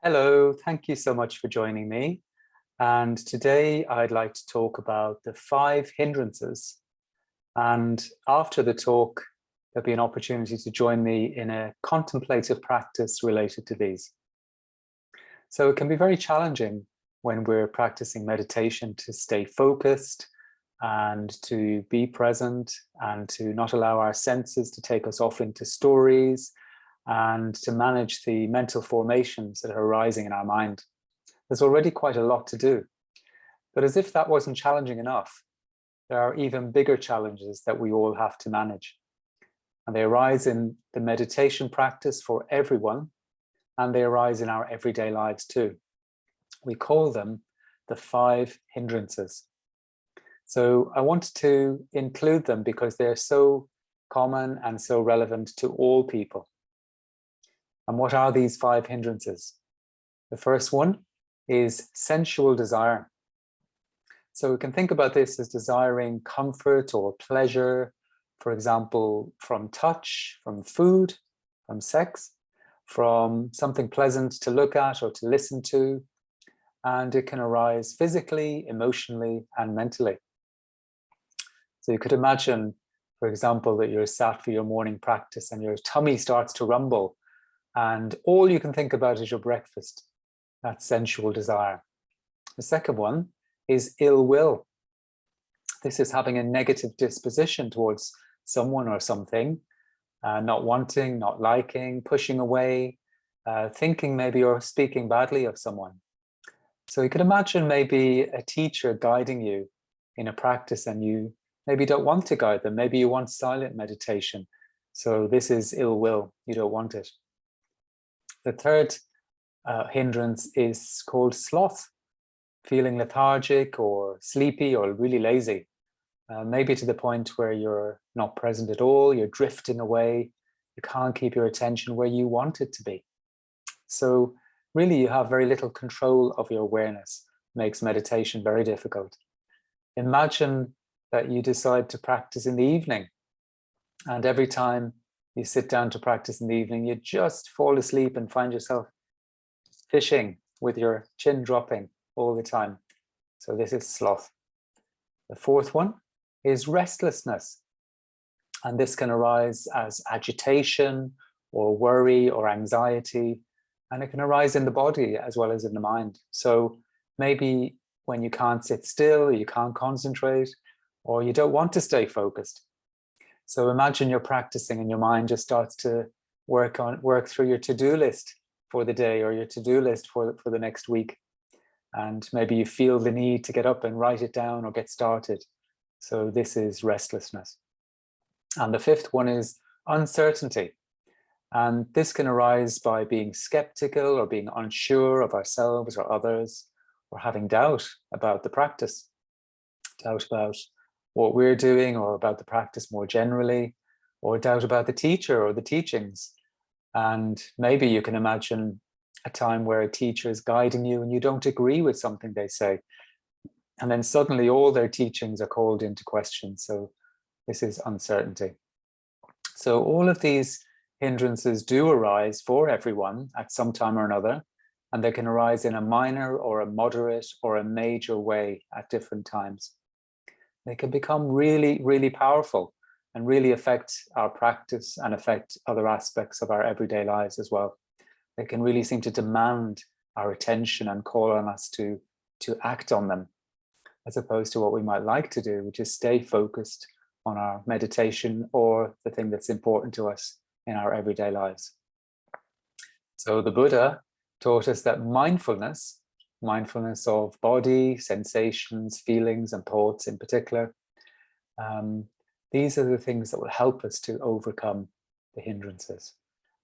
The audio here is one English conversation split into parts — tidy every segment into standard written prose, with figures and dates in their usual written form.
Hello, thank you so much for joining me. And today I'd like to talk about the five hindrances. And after the talk, there'll be an opportunity to join me in a contemplative practice related to these. So it can be very challenging when we're practicing meditation to stay focused and to be present and to not allow our senses to take us off into stories and to manage the mental formations that are arising in our mind. There's already quite a lot to do. But as if that wasn't challenging enough, there are even bigger challenges that we all have to manage. And they arise in the meditation practice for everyone, and they arise in our everyday lives too. We call them the five hindrances. So I want to include them because they're so common and so relevant to all people. And what are these five hindrances? The first one is sensual desire. So we can think about this as desiring comfort or pleasure, for example, from touch, from food, from sex, from something pleasant to look at or to listen to. And it can arise physically, emotionally, and mentally. So you could imagine, for example, that you're sat for your morning practice and your tummy starts to rumble, and all you can think about is your breakfast. That's sensual desire. The second one is ill will. This is having a negative disposition towards someone or something, not wanting, not liking, pushing away, thinking maybe or speaking badly of someone. So you could imagine maybe a teacher guiding you in a practice and you maybe don't want to guide them. Maybe you want silent meditation. So this is ill will. You don't want it. The third hindrance is called sloth, feeling lethargic or sleepy or really lazy, maybe to the point where you're not present at all, you're drifting away, you can't keep your attention where you want it to be. So really you have very little control of your awareness. Makes meditation very difficult. Imagine that you decide to practice in the evening, and every time you sit down to practice in the evening, you just fall asleep and find yourself fishing with your chin dropping all the time. So this is sloth. The fourth one is restlessness. And this can arise as agitation or worry or anxiety. And it can arise in the body as well as in the mind. So maybe when you can't sit still, you can't concentrate, or you don't want to stay focused. So imagine you're practicing and your mind just starts to work through your to-do list for the day or your to-do list for the next week. And maybe you feel the need to get up and write it down or get started. So this is restlessness. And the fifth one is uncertainty. And this can arise by being skeptical or being unsure of ourselves or others, or having doubt about the practice, doubt about what we're doing or about the practice more generally, or doubt about the teacher or the teachings. And maybe you can imagine a time where a teacher is guiding you and you don't agree with something they say. And then suddenly all their teachings are called into question. So this is uncertainty. So all of these hindrances do arise for everyone at some time or another, and they can arise in a minor or a moderate or a major way at different times. They can become really, really powerful and really affect our practice and affect other aspects of our everyday lives as well. They can really seem to demand our attention and call on us to act on them, as opposed to what we might like to do, which is stay focused on our meditation or the thing that's important to us in our everyday lives. So the Buddha taught us that mindfulness of body, sensations, feelings, and thoughts in particular, these are the things that will help us to overcome the hindrances.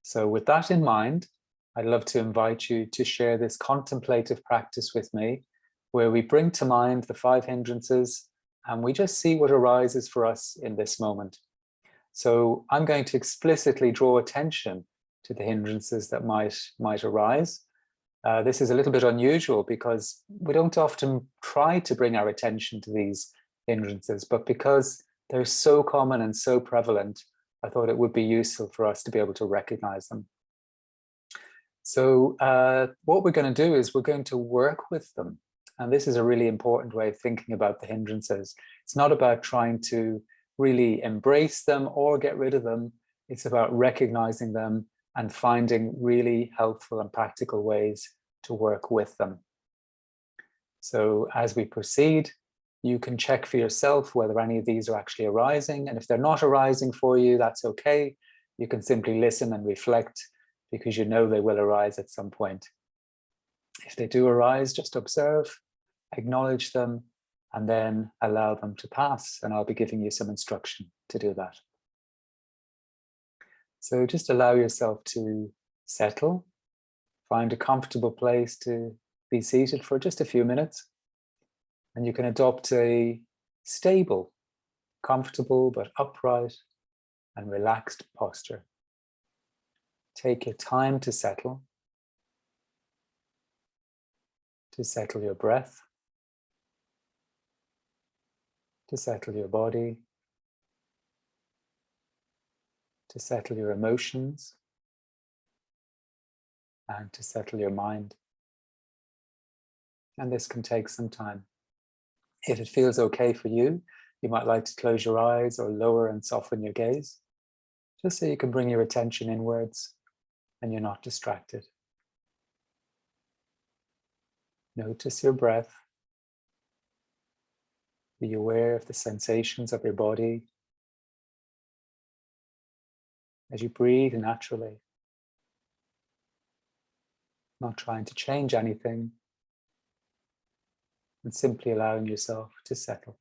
So with that in mind, I'd love to invite you to share this contemplative practice with me, where we bring to mind the five hindrances and we just see what arises for us in this moment. So I'm going to explicitly draw attention to the hindrances that might arise. This is a little bit unusual because we don't often try to bring our attention to these hindrances, but because they're so common and so prevalent, I thought it would be useful for us to be able to recognize them. So what we're going to do is we're going to work with them. And this is a really important way of thinking about the hindrances. It's not about trying to really embrace them or get rid of them. It's about recognizing them and finding really helpful and practical ways to work with them. So as we proceed, you can check for yourself whether any of these are actually arising. And if they're not arising for you, that's okay. You can simply listen and reflect because you know they will arise at some point. If they do arise, just observe, acknowledge them, and then allow them to pass. And I'll be giving you some instruction to do that. So just allow yourself to settle, find a comfortable place to be seated for just a few minutes. And you can adopt a stable, comfortable, but upright and relaxed posture. Take your time to settle your breath, to settle your body, to settle your emotions, and to settle your mind. And this can take some time. If it feels okay for you, you might like to close your eyes or lower and soften your gaze, just so you can bring your attention inwards and you're not distracted. Notice your breath. Be aware of the sensations of your body as you breathe naturally, not trying to change anything, and simply allowing yourself to settle.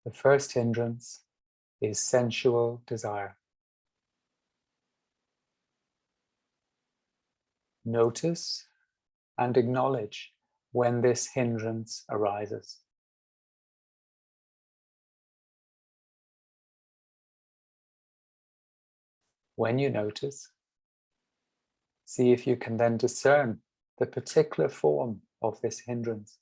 The first hindrance is sensual desire. Notice and acknowledge when this hindrance arises. When you notice, see if you can then discern the particular form of this hindrance.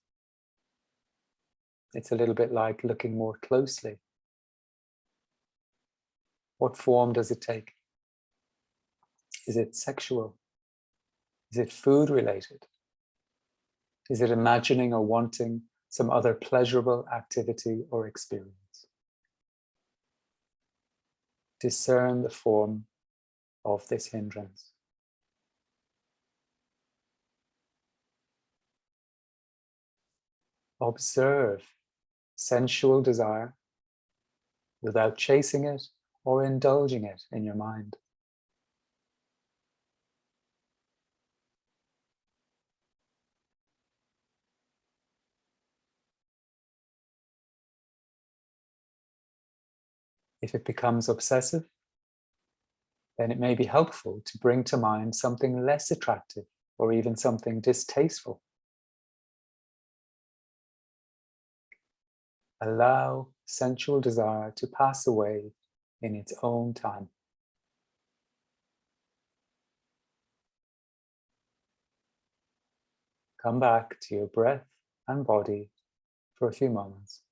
It's a little bit like looking more closely. What form does it take? Is it sexual? Is it food related? Is it imagining or wanting some other pleasurable activity or experience? Discern the form of this hindrance. Observe sensual desire without chasing it or indulging it in your mind. If it becomes obsessive, then it may be helpful to bring to mind something less attractive or even something distasteful. Allow sensual desire to pass away in its own time. Come back to your breath and body for a few moments.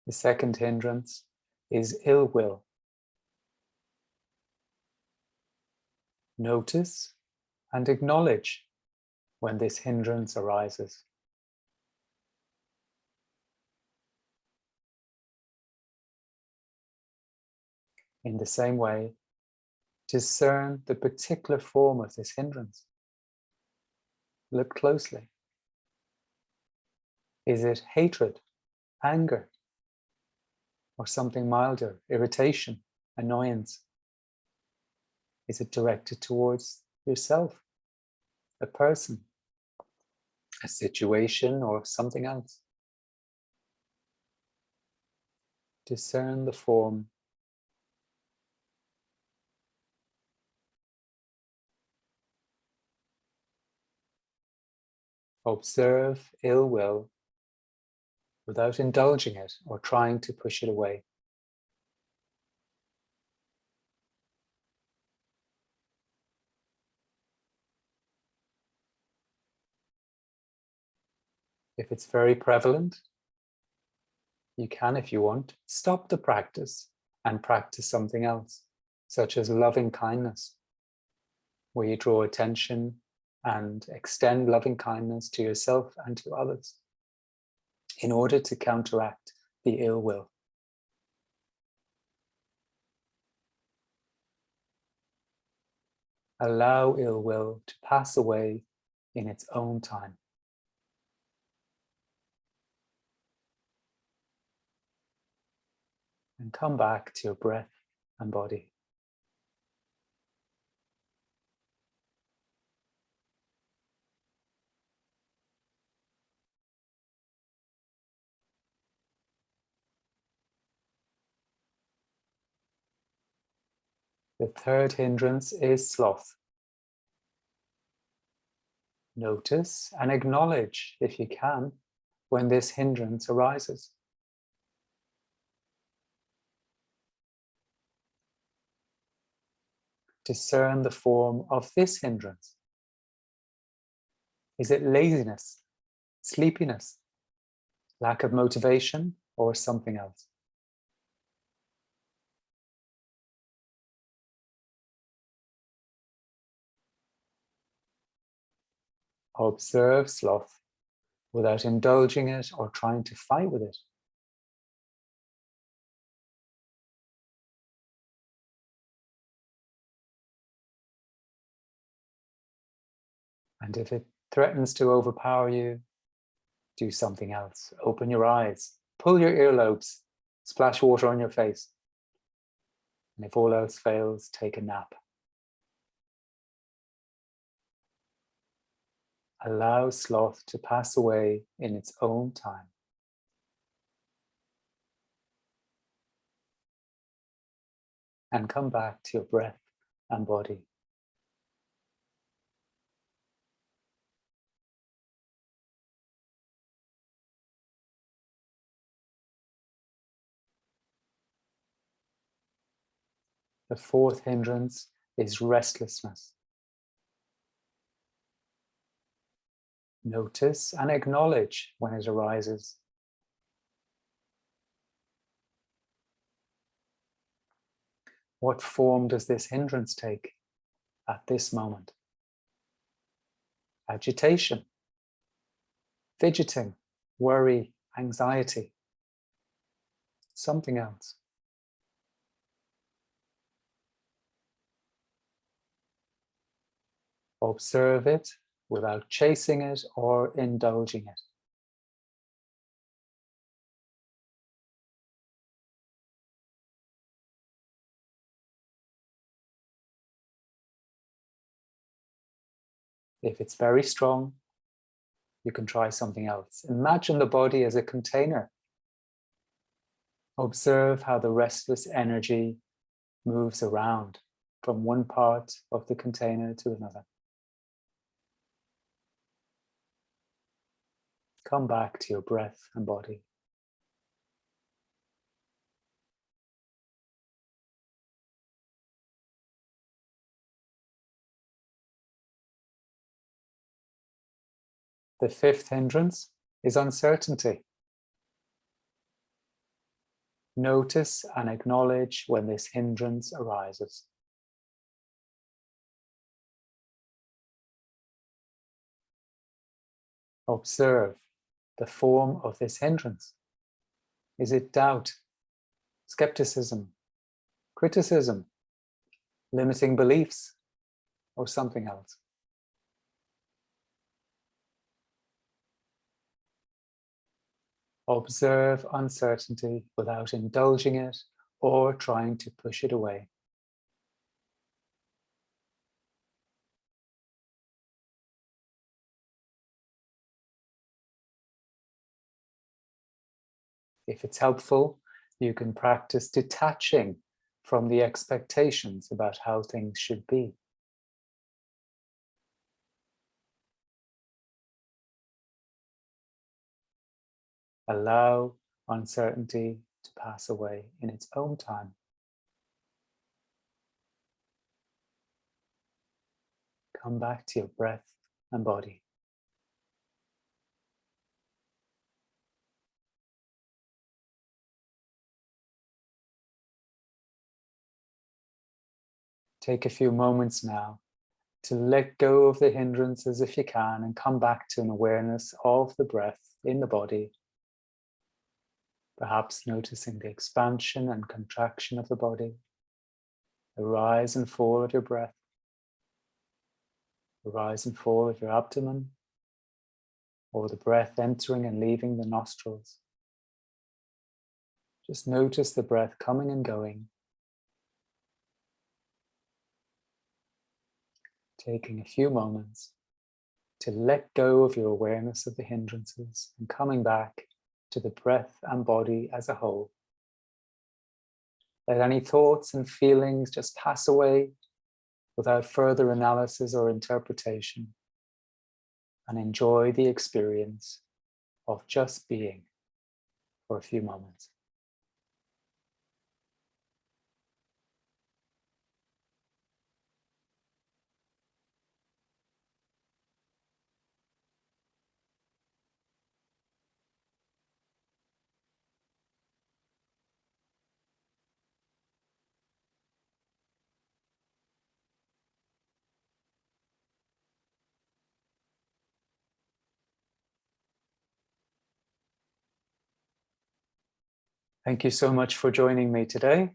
The second hindrance is ill will. Notice and acknowledge when this hindrance arises. In the same way, discern the particular form of this hindrance. Look closely. Is it hatred, anger, or something milder, irritation, annoyance? Is it directed towards yourself, a person, a situation, or something else? Discern the form. Observe ill will without indulging it or trying to push it away. If it's very prevalent, you can, if you want, stop the practice and practice something else, such as loving kindness, where you draw attention and extend loving kindness to yourself and to others in order to counteract the ill will. Allow ill will to pass away in its own time. And come back to your breath and body. The third hindrance is sloth. Notice and acknowledge, if you can, when this hindrance arises. Discern the form of this hindrance. Is it laziness, sleepiness, lack of motivation, or something else? Observe sloth without indulging it or trying to fight with it. And if it threatens to overpower you, do something else. Open your eyes, pull your earlobes, splash water on your face. And if all else fails, take a nap. Allow sloth to pass away in its own time. And come back to your breath and body. The fourth hindrance is restlessness. Notice and acknowledge when it arises. What form does this hindrance take at this moment? Agitation, fidgeting, worry, anxiety, something else. Observe it without chasing it or indulging it. If it's very strong, you can try something else. Imagine the body as a container. Observe how the restless energy moves around from one part of the container to another. Come back to your breath and body. The fifth hindrance is uncertainty. Notice and acknowledge when this hindrance arises. Observe the form of this hindrance. Is it doubt, skepticism, criticism, limiting beliefs, or something else? Observe uncertainty without indulging it or trying to push it away. If it's helpful, you can practice detaching from the expectations about how things should be. Allow uncertainty to pass away in its own time. Come back to your breath and body. Take a few moments now to let go of the hindrances if you can and come back to an awareness of the breath in the body. Perhaps noticing the expansion and contraction of the body, the rise and fall of your breath, the rise and fall of your abdomen, or the breath entering and leaving the nostrils. Just notice the breath coming and going, taking a few moments to let go of your awareness of the hindrances and coming back to the breath and body as a whole. Let any thoughts and feelings just pass away without further analysis or interpretation, and enjoy the experience of just being for a few moments. Thank you so much for joining me today.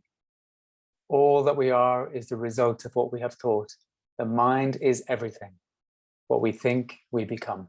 All that we are is the result of what we have thought. The mind is everything. What we think, we become.